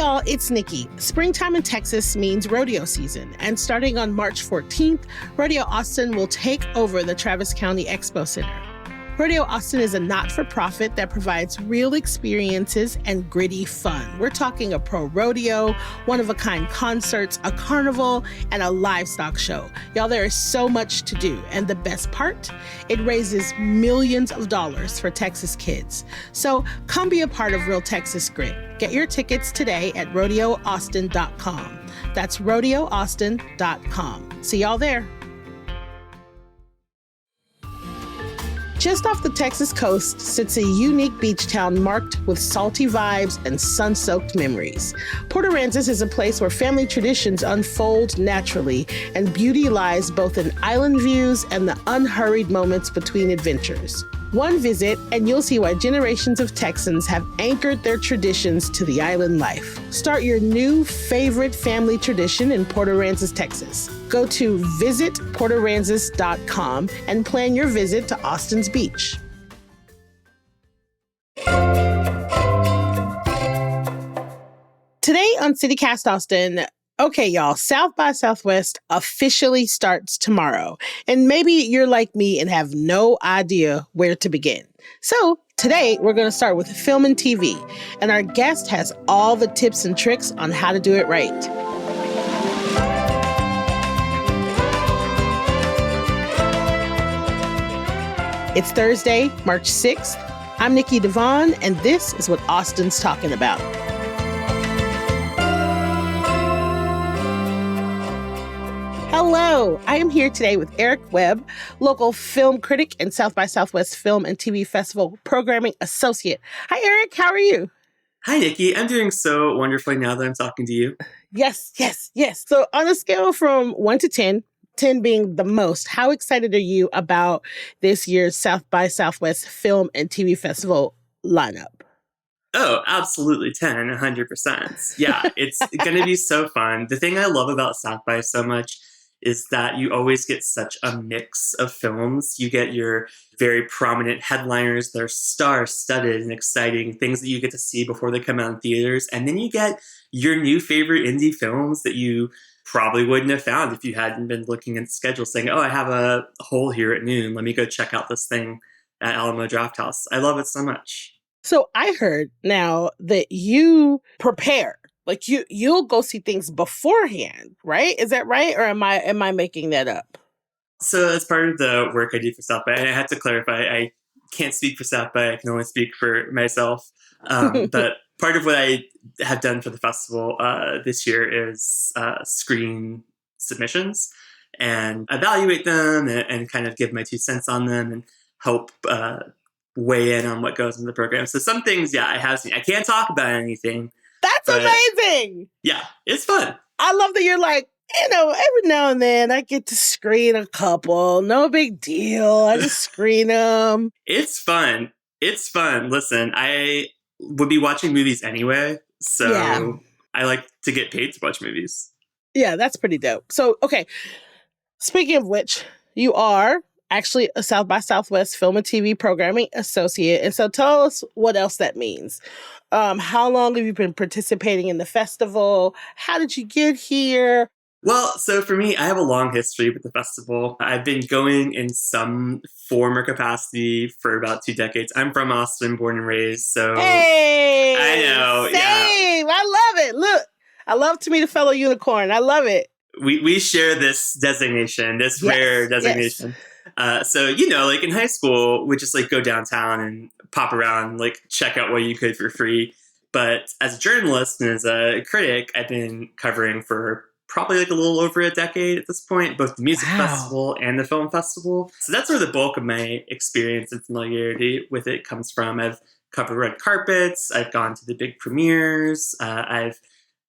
y'all, it's Nikki. Springtime in Texas means rodeo season, and starting on March 14th, Rodeo Austin will take over the Travis County Expo Center. Rodeo Austin is a not-for-profit that provides real experiences and gritty fun. We're talking a pro rodeo, one-of-a-kind concerts, a carnival, and a livestock show. Y'all, there is so much to do, and the best part? It raises millions of dollars for Texas kids. So come be a part of Real Texas Grit. Get your tickets today at rodeoaustin.com. That's rodeoaustin.com. See y'all there. Just off the Texas coast sits a unique beach town marked with salty vibes and sun-soaked memories. Port Aransas is a place where family traditions unfold naturally, and beauty lies both in island views and the unhurried moments between adventures. One visit, and you'll see why generations of Texans have anchored their traditions to the island life. Start your new favorite family tradition in Port Aransas, Texas. Go to visitportaransas.com and plan your visit to Austin's beach. Today on CityCast Austin, okay, y'all, South by Southwest officially starts tomorrow. And maybe you're like me and have no idea where to begin. So today we're going to start with film and TV. And our guest has all the tips and tricks on how to do it right. It's Thursday, March 6th. I'm Nikki Devon, and this is what Austin's talking about. Hello, I am here today with Eric Webb, local film critic and South by Southwest Film and TV Festival Programming Associate. Hi, Eric. How are you? Hi, Nikki. I'm doing so wonderfully now that I'm talking to you. Yes. So on a scale from 1 to 10, 10 being the most, how excited are you about this year's South by Southwest Film and TV Festival lineup? Oh, absolutely 10, 100%. Yeah, it's going to be so fun. The thing I love about South by so much is that you always get such a mix of films. You get your very prominent headliners that are star-studded and exciting, things that you get to see before they come out in theaters. And then you get your new favorite indie films that you probably wouldn't have found if you hadn't been looking at the schedule saying, oh, I have a hole here at noon. Let me go check out this thing at Alamo Drafthouse. I love it so much. So I heard now that you prepare. Like you'll go see things beforehand, right? Is that right? Or am I making that up? So as part of the work I do for South by, and I have to clarify, I can't speak for South by, I can only speak for myself. But part of what I have done for the festival this year is screen submissions and evaluate them and kind of give my 2 cents on them and help weigh in on what goes in the program. So some things, yeah, I have seen. I can't talk about anything. That's amazing. Yeah, it's fun. I love that you're like, every now and then I get to screen a couple. No big deal. I just screen them. It's fun. Listen, I would be watching movies anyway, so yeah. I like to get paid to watch movies. Yeah, that's pretty dope. So, okay, speaking of which, you are actually a South by Southwest Film and TV Programming Associate. And so tell us what else that means. How long have you been participating in the festival? How did you get here? Well, so for me, I have a long history with the festival. I've been going in some form or capacity for about 2 decades. I'm from Austin, born and raised, so hey, I know. Same. Yeah. I love it. Look, I love to meet a fellow unicorn. I love it. We share this designation, this rare designation. Yes. So, like in high school, we just like go downtown and pop around, like check out what you could for free. But as a journalist and as a critic, I've been covering for probably like a little over a decade at this point, both the music festival and the film festival. So that's where the bulk of my experience and familiarity with it comes from. I've covered red carpets. I've gone to the big premieres. I've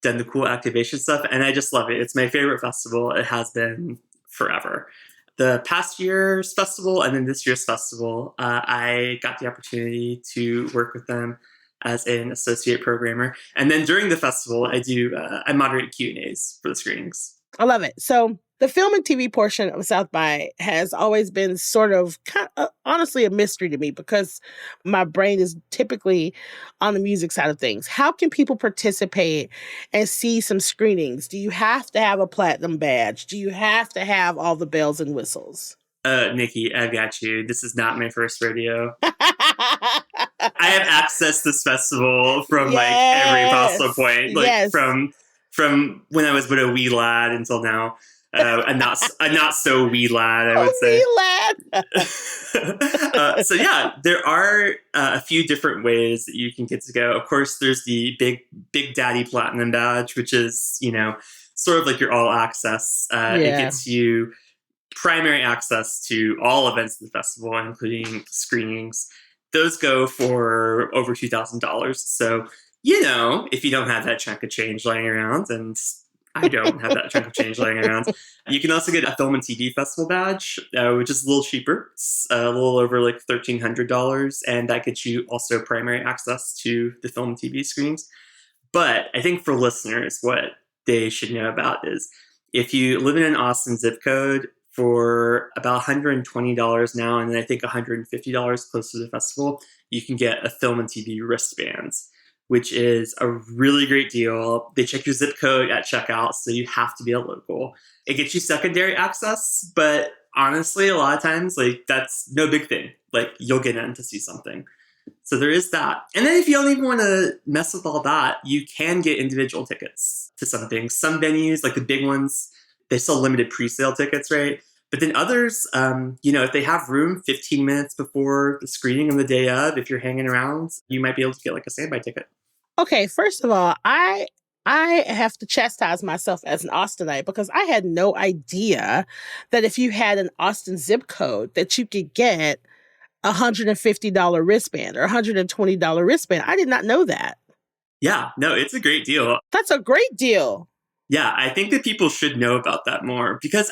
done the cool activation stuff, and I just love it. It's my favorite festival. It has been forever. The past year's festival and then this year's festival, I got the opportunity to work with them as an associate programmer. And then during the festival, I moderate Q&As for the screenings. I love it. So The film and TV portion of South by has always been sort of honestly a mystery to me because my brain is typically on the music side of things. How can people participate and see some screenings? Do you have to have a platinum badge? Do you have to have all the bells and whistles? Nikki, I got you. This is not my first rodeo. I have accessed this festival from like every possible point, like from when I was but a wee lad until now. A not so wee lad, I would say. Wee lad. So yeah, there are a few different ways that you can get to go. Of course, there's the Big Daddy Platinum badge, which is sort of like your all access. It gets you primary access to all events of the festival, including screenings. Those go for over $2,000. So, if you don't have that chunk of change lying around, and I don't have that chunk of change lying around, you can also get a film and TV festival badge, which is a little cheaper. It's a little over like $1,300. And that gets you also primary access to the film and TV screenings. But I think for listeners, what they should know about is if you live in an Austin zip code, for about $120 now, and then I think $150 close to the festival, you can get a film and TV wristbands, which is a really great deal. They check your zip code at checkout, so you have to be a local. It gets you secondary access, but honestly, a lot of times, like, that's no big thing. Like, you'll get in to see something. So there is that. And then if you don't even want to mess with all that, you can get individual tickets to some things. Some venues, like the big ones, they sell limited pre-sale tickets, right? But then others, if they have room 15 minutes before the screening on the day of, if you're hanging around, you might be able to get like a standby ticket. Okay, first of all, I have to chastise myself as an Austinite because I had no idea that if you had an Austin zip code that you could get $150 wristband or $120 wristband. I did not know that. Yeah, no, it's a great deal. That's a great deal. Yeah, I think that people should know about that more because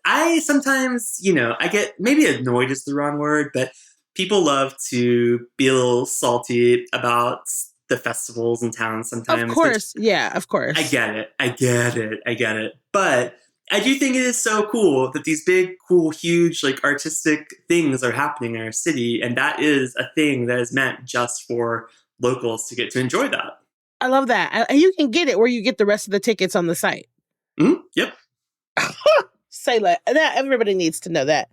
I sometimes, I get maybe annoyed is the wrong word, but people love to be a little salty about the festivals in town sometimes. Of course. Yeah, of course. I get it. But I do think it is so cool that these big, cool, huge, like artistic things are happening in our city. And that is a thing that is meant just for locals to get to enjoy that. I love that. And you can get it where you get the rest of the tickets on the site. Mm-hmm. Yep. Say that. Everybody needs to know that.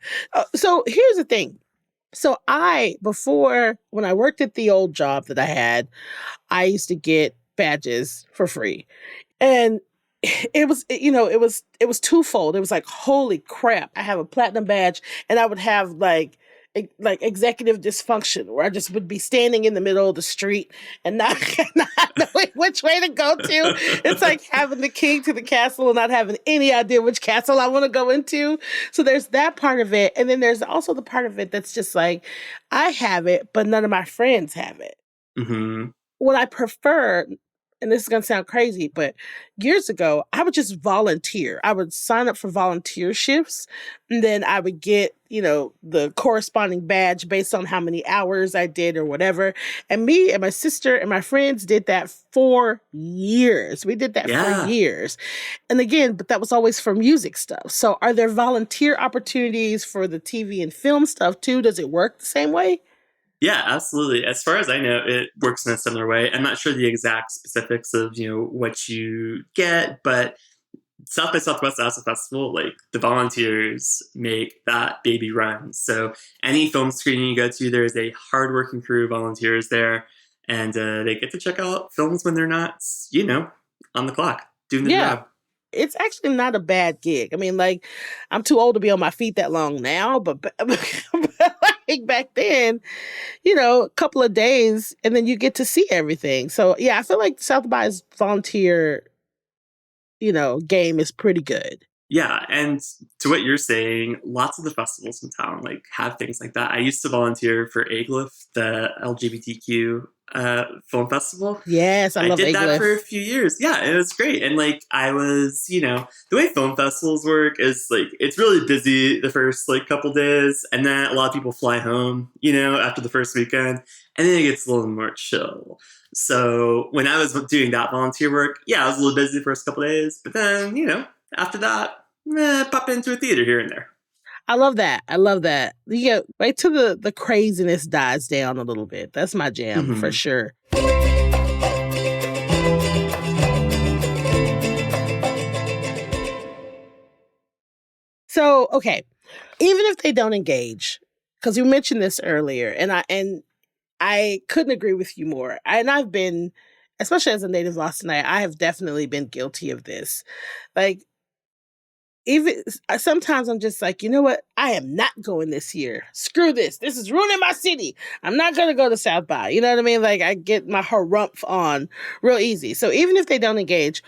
So here's the thing. So when I worked at the old job that I had, I used to get badges for free. And it was twofold. It was like, holy crap, I have a platinum badge, and I would have like executive dysfunction where I just would be standing in the middle of the street and not knowing which way to go to. It's like having the key to the castle and not having any idea which castle I want to go into. So there's that part of it. And then there's also the part of it that's just like, I have it, but none of my friends have it. Mm-hmm. What I prefer, and this is going to sound crazy, but years ago, I would just volunteer. I would sign up for volunteer shifts, and then I would get, the corresponding badge based on how many hours I did or whatever. And me and my sister and my friends did that for years. We did that for years. And again, but that was always for music stuff. So are there volunteer opportunities for the TV and film stuff too? Does it work the same way? Yeah, absolutely. As far as I know, it works in a similar way. I'm not sure the exact specifics of, what you get, but South by Southwest as a festival, like the volunteers make that baby run. So any film screening you go to, there's a hardworking crew of volunteers there, and they get to check out films when they're not, on the clock, doing the job. It's actually not a bad gig. I mean, like, I'm too old to be on my feet that long now, but like back then, a couple of days and then you get to see everything. So yeah, I feel like South by's volunteer, game is pretty good. Yeah, and to what you're saying, lots of the festivals in town like have things like that. I used to volunteer for AGLIF, the LGBTQ film festival. Yes, I love did AGLIF. That for a few years. Yeah, it was great. And like I was, the way film festivals work is like it's really busy the first like couple days, and then a lot of people fly home, after the first weekend, and then it gets a little more chill. So when I was doing that volunteer work, yeah, I was a little busy the first couple days, but then, after that, pop into a theater here and there. I love that. I love that. Yeah, wait till the craziness dies down a little bit. That's my jam for sure. So, okay, even if they don't engage, because you mentioned this earlier, and I couldn't agree with you more. And I've been, especially as a native Austinite, I have definitely been guilty of this. Like, even sometimes I'm just like, you know what? I am not going this year. Screw this. This is ruining my city. I'm not going to go to South by. You know what I mean? Like, I get my harumph on real easy. So even if they don't engage,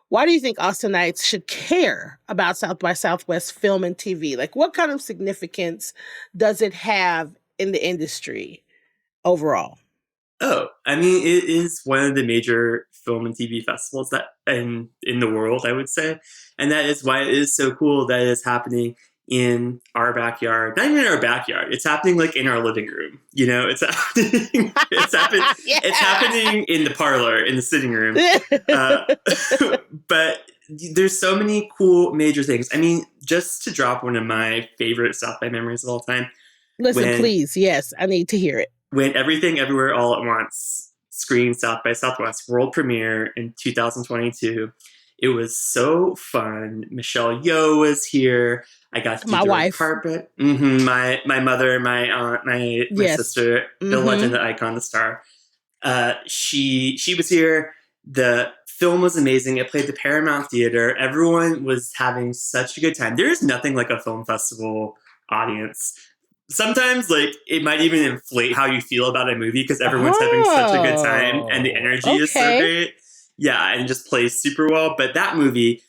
why do you think Austinites should care about South by Southwest film and TV? Like, what kind of significance does it have in the industry overall? Oh, I mean, it is one of the major film and TV festivals that in the world, I would say. And that is why it is so cool that it is happening in our backyard. Not even in our backyard. It's happening like in our living room. You know, it's happening. It's happening in the parlor, in the sitting room. But there's so many cool major things. I mean, just to drop one of my favorite South by memories of all time. Listen, please. Yes, I need to hear it. When Everything Everywhere All at Once screened South by Southwest world premiere in 2022, it was so fun. Michelle Yeoh was here. I got to do the red carpet. My mother, my aunt, my sister, the legend, the icon, the star. She was here. The film was amazing. It played the Paramount Theater. Everyone was having such a good time. There is nothing like a film festival audience. Sometimes, like, it might even inflate how you feel about a movie because everyone's having such a good time and the energy is so great. Yeah, and just plays super well. But that movie,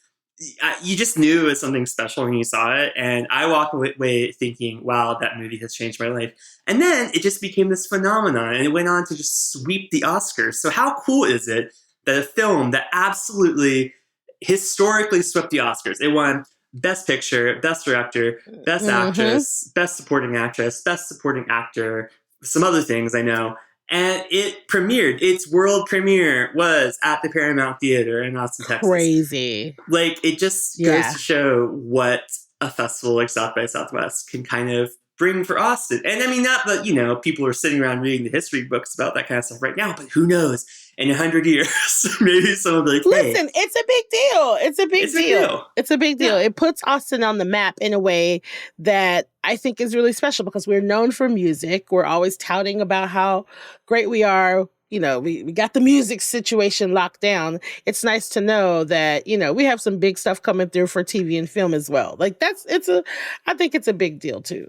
you just knew it was something special when you saw it. And I walked away thinking, wow, that movie has changed my life. And then it just became this phenomenon and it went on to just sweep the Oscars. So how cool is it that a film that absolutely historically swept the Oscars, it won Best Picture, Best Director, Best Actress, Best Supporting Actress, Best Supporting Actor, some other things I know. And it premiered. Its world premiere was at the Paramount Theater in Austin, Texas. Crazy. Like, it just goes to show what a festival like South by Southwest can kind of bring for Austin. And I mean, not that, you know, people are sitting around reading the history books about that kind of stuff right now, but who knows? In 100 years, maybe someone will be like, hey, listen, it's a big deal. It's a big deal. It's a big deal. Yeah. It puts Austin on the map in a way that I think is really special because we're known for music. We're always touting about how great we are. You know, we got the music situation locked down. It's nice to know that, you know, we have some big stuff coming through for TV and film as well. Like I think it's a big deal too.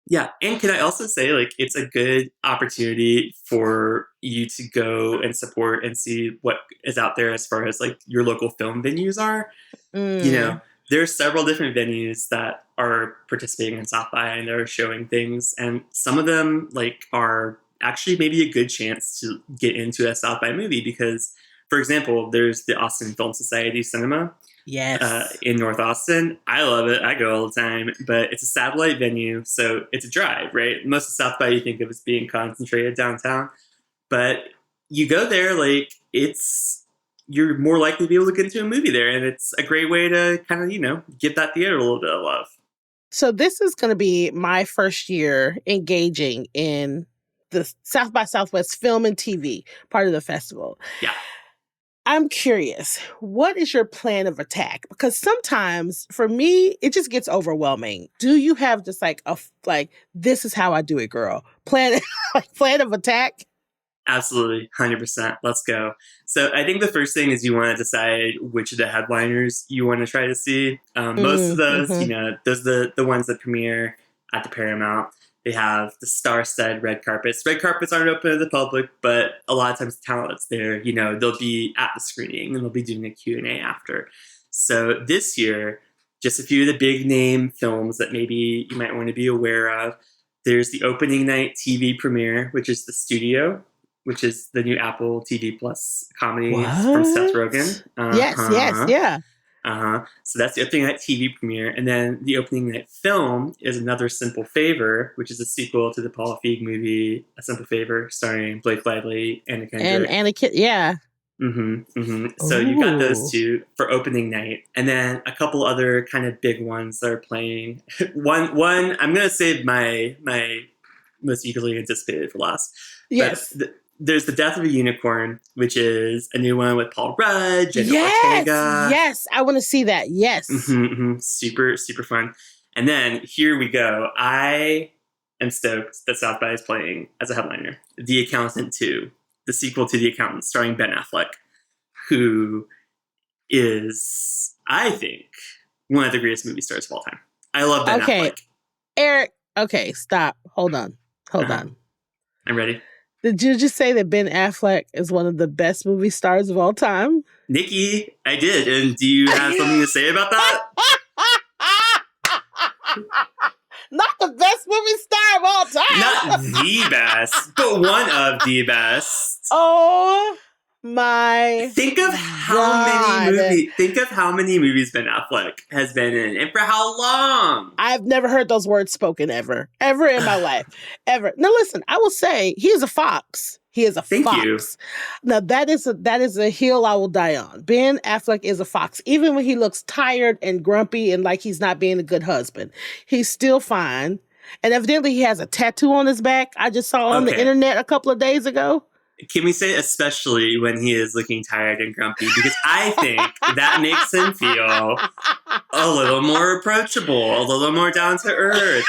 Yeah. And can I also say, like, it's a good opportunity for you to go and support and see what is out there as far as like your local film venues are. You know, there are several different venues that are participating in South by and they're showing things. And some of them like are actually maybe a good chance to get into a South by movie because, for example, there's the Austin Film Society Cinema. Yes. In North Austin. I love it. I go all the time, but it's a satellite venue. So it's a drive, right? Most of South by you think of as being concentrated downtown, but you go there, like you're more likely to be able to get into a movie there. And it's a great way to kind of, you know, give that theater a little bit of love. So this is going to be my first year engaging in the South by Southwest film and TV part of the festival. Yeah. I'm curious, what is your plan of attack? Because sometimes for me, it just gets overwhelming. Do you have just like this is how I do it, girl? Plan of attack? Absolutely. 100%. Let's go. So I think the first thing is you want to decide which of the headliners you want to try to see. Most of those, you know, those are the ones that premiere at the Paramount. They have the star-studded red carpets. Red carpets aren't open to the public, but a lot of times the talent that's there, you know, they'll be at the screening and they'll be doing a Q&A after. So this year, just a few of the big name films that maybe you might want to be aware of. There's the opening night TV premiere, which is The Studio, which is the new Apple TV Plus comedy from Seth Rogen. Yes, yeah. So that's the opening night TV premiere. And then the opening night film is Another Simple Favor, which is a sequel to the Paul Feig movie, A Simple Favor, starring Blake Lively, Anna Kendrick. And Anna Kendrick, yeah. So you got those two for opening night, and then a couple other kind of big ones that are playing. one I'm gonna save my most eagerly anticipated for last. Yes. But there's The Death of a Unicorn, which is a new one with Paul Rudd and Ortega. Yes, I want to see that. Yes. Super, super fun. And then here we go. I am stoked that South by is playing as a headliner The Accountant 2, the sequel to The Accountant, starring Ben Affleck, who is, I think, one of the greatest movie stars of all time. I love Ben Affleck. Eric, okay, stop. Hold on. I'm ready. Did you just say that Ben Affleck is one of the best movie stars of all time? Nikki, I did. And do you have something to say about that? Not the best movie star of all time. Not the best, but one of the best. Oh my! Think of how many movies Ben Affleck has been in, and for how long. I've never heard those words spoken ever in my life, ever. Now listen, I will say he is a fox. He is a fox. Thank you. Now that is a hill I will die on. Ben Affleck is a fox. Even when he looks tired and grumpy and like he's not being a good husband, he's still fine. And evidently he has a tattoo on his back. I just saw on the internet a couple of days ago. Can we say especially when he is looking tired and grumpy? Because I think that makes him feel a little more approachable, a little more down to earth.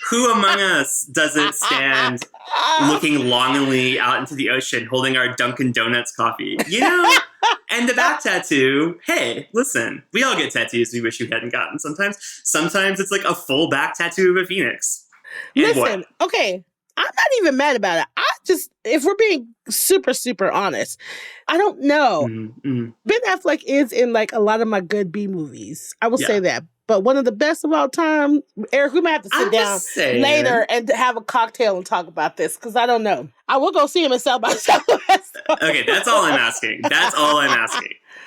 Who among us doesn't stand looking longingly out into the ocean holding our Dunkin' Donuts coffee? You know? And the back tattoo, hey, listen, we all get tattoos we wish we hadn't gotten sometimes. Sometimes it's like a full back tattoo of a phoenix. Listen, okay, I'm not even mad about it. If we're being super, super honest, I don't know. Ben Affleck is in like a lot of my good B movies. I will say that. But one of the best of all time, Eric, we might have to sit down later and have a cocktail and talk about this because I don't know. I will go see him at Celebs by Southwest. Okay, that's all I'm asking.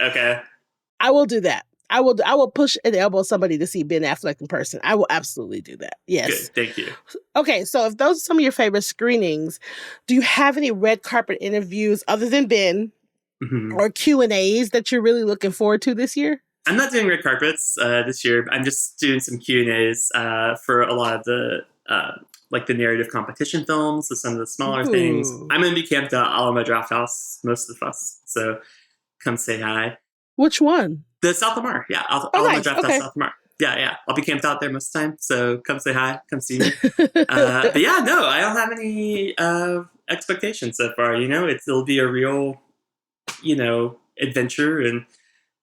Okay. I will do that. I will push and elbow somebody to see Ben Affleck in person. I will absolutely do that. Yes. Good, thank you. Okay, so if those are some of your favorite screenings, do you have any red carpet interviews other than Ben or Q&As that you're really looking forward to this year? I'm not doing red carpets this year. I'm just doing some Q&As for a lot of the like the narrative competition films, so some of the smaller things. I'm going to be camped at Alamo Draft House most of the fuss, so come say hi. Which one? The South Lamar, yeah. Alamo Draft House, South Lamar. Yeah. I'll be camped out there most of the time, so come say hi, come see me. But yeah, no, I don't have any expectations so far. You know, it'll be a real, adventure, and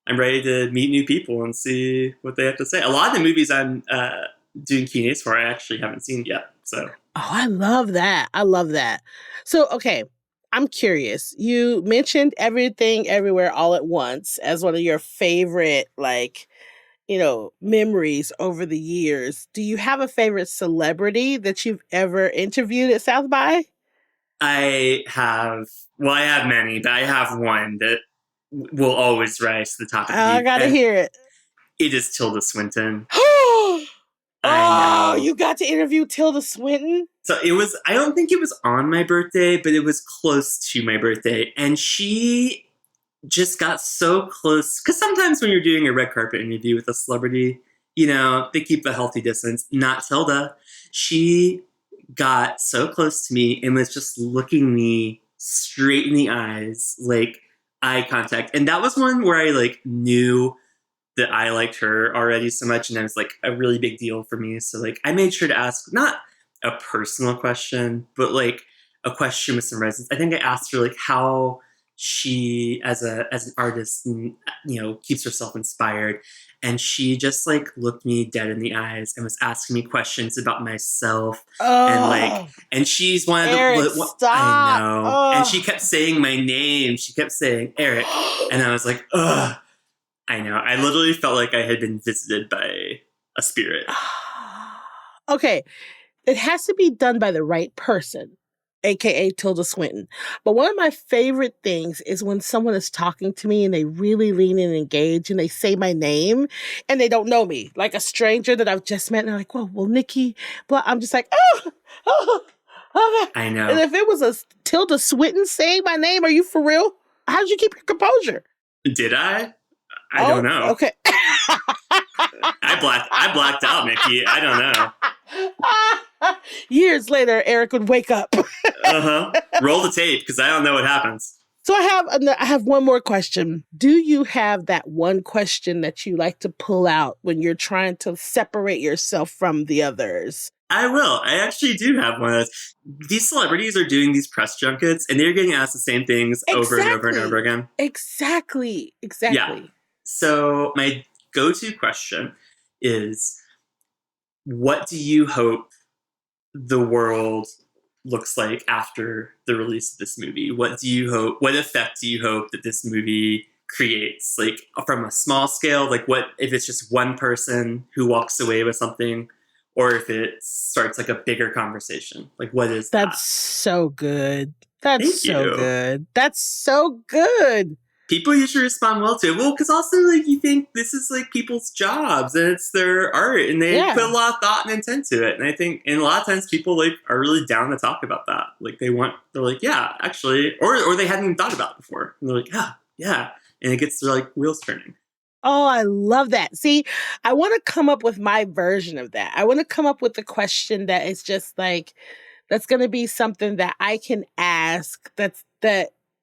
I'm ready to meet new people and see what they have to say. A lot of the movies I'm doing Q&As for, I actually haven't seen yet. So. Oh, I love that. So, okay. I'm curious. You mentioned Everything Everywhere All at Once as one of your favorite, memories over the years. Do you have a favorite celebrity that you've ever interviewed at South by? I have many, but I have one that will always rise to the top of the heap. I gotta hear it. It is Tilda Swinton. Oh, you got to interview Tilda Swinton? So I don't think it was on my birthday, but it was close to my birthday. And she just got so close. Because sometimes when you're doing a red carpet interview with a celebrity, they keep a healthy distance. Not Tilda. She got so close to me and was just looking me straight in the eyes, like eye contact. And that was one where I knew that I liked her already so much, and it was a really big deal for me. So I made sure to ask not a personal question, but a question with some resonance. I think I asked her how she, as an artist, keeps herself inspired, and she just looked me dead in the eyes and was asking me questions about myself, and she's one of the. Stop. I know, and she kept saying my name. She kept saying Eric, and I was like, ugh. I know. I literally felt like I had been visited by a spirit. Okay. It has to be done by the right person, aka Tilda Swinton. But one of my favorite things is when someone is talking to me and they really lean in and engage and they say my name and they don't know me, like a stranger that I've just met. And they're like, well, Nikki, blah. I'm just like, oh. I know. And if it was a Tilda Swinton saying my name, are you for real? How did you keep your composure? Did I? I don't know. Okay. I blacked out, Mickey. I don't know. Years later, Eric would wake up. Roll the tape, because I don't know what happens. So I have one more question. Do you have that one question that you like to pull out when you're trying to separate yourself from the others? I will. I actually do have one of those. These celebrities are doing these press junkets, and they're getting asked the same things over and over and over again. Exactly. Yeah. So my go-to question is, what do you hope the world looks like after the release of this movie? What effect do you hope that this movie creates? Like, from a small scale, like, what if it's just one person who walks away with something, or if it starts like a bigger conversation? Like, what is that? That's so good. That's so good. People usually respond well to it. Well, because also, like, you think this is like people's jobs and it's their art, and they put a lot of thought and intent to it. And I think, and a lot of times people like are really down to talk about that. Like, they're like, yeah, actually, or they hadn't even thought about it before. And they're like, yeah. And it gets their like wheels turning. Oh, I love that. See, I want to come up with my version of that. I want to come up with a question that is just like, that's going to be something that I can ask that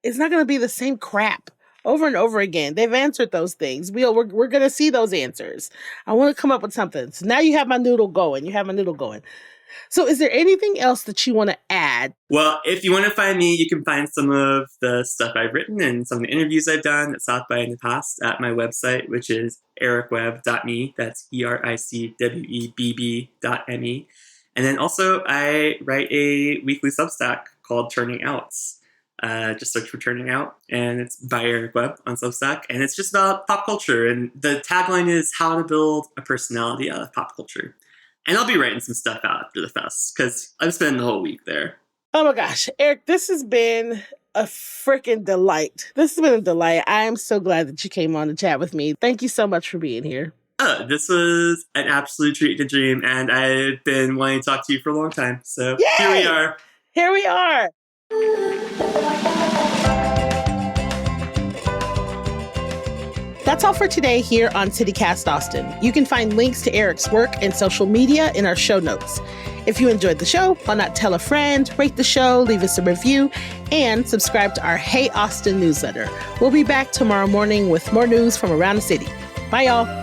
is not going to be the same crap over and over again. They've answered those things. We're going to see those answers. I want to come up with something. So now you have my noodle going. So is there anything else that you want to add? Well, if you want to find me, you can find some of the stuff I've written and some of the interviews I've done at South by in the past at my website, which is ericwebb.me. That's ERICWEBB.me. And then also I write a weekly Substack called Turning Outs. Just search for Turning Out, and it's by Eric Webb on Substack. And it's just about pop culture. And the tagline is how to build a personality out of pop culture. And I'll be writing some stuff out after the fest, because I'm spending the whole week there. Oh my gosh, Eric, this has been a freaking delight. I am so glad that you came on to chat with me. Thank you so much for being here. This was an absolute treat to dream, and I've been wanting to talk to you for a long time. So Yay! Here we are. That's all for today here on CityCast Austin. You can find links to Eric's work and social media in our show notes. If you enjoyed the show, why not tell a friend, rate the show, leave us a review, and subscribe to our Hey Austin newsletter. We'll be back tomorrow morning with more news from around the city. Bye, y'all.